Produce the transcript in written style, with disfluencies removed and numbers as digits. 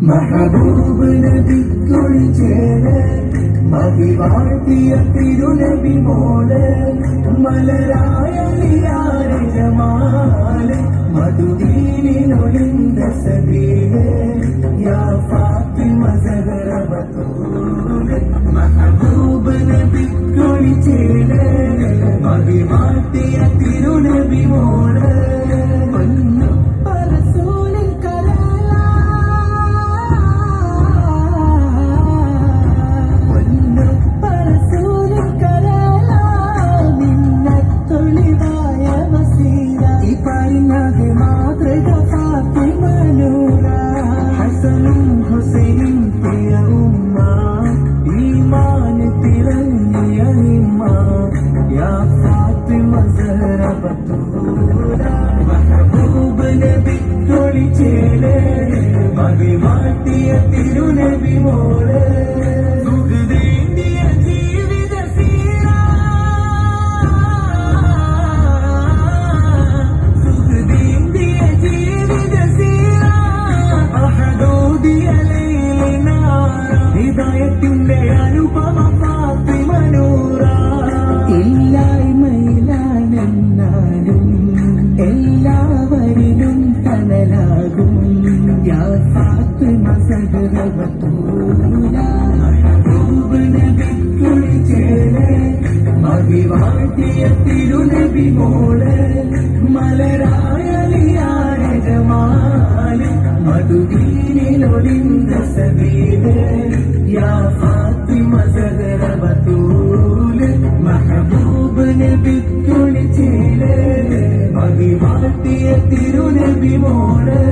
महबूब नबी कुളിച്ചേരെ മതി വാഴ്ത്തിയ തിരുനബി മോളെ മലരായ ലിയാരെ ജമാലെ മധുദീനിനൊളിന്ത സബീലെ യാ ഫാത്തിമ സഹറ ബതൂലെ महबूब നബി കുളിച്ചേരെ മതി വാഴ്ത്തിയ തിരുനബി മോളെ महबूब नबी कुളിച്ചേരെ മതി വാഴ്ത്തിയ തിരുനബി മോളെ സുഖദേന്ദിയ ജീവിത സീര സുഖദേന്ദിയ ജീവിത സീര അഹദോദിയ ലൈലിനാര ഹിദായത്തിന്റെ അനുപമ ഫാത്തിമ നൂറ ഇല്ലായ്മയിലാണെന്നാലും എല്ലാവരിലും തണലാകും യാ ഫാത്തിമ സഹറ ബതൂല महबूब നബി കുളിച്ചേരെ മതി വാഴ്ത്തിയ തിരുനബി മോളെ മലരായ ലിയാരെ ജമാലെ മധുദീനിനൊളിന്ത സബീലെ യാ ഫാത്തിമ സഹറ ബതൂലെ महबूब നബി കുളിച്ചേരെ മതി വാഴ്ത്തിയ തിരുനബി മോളെ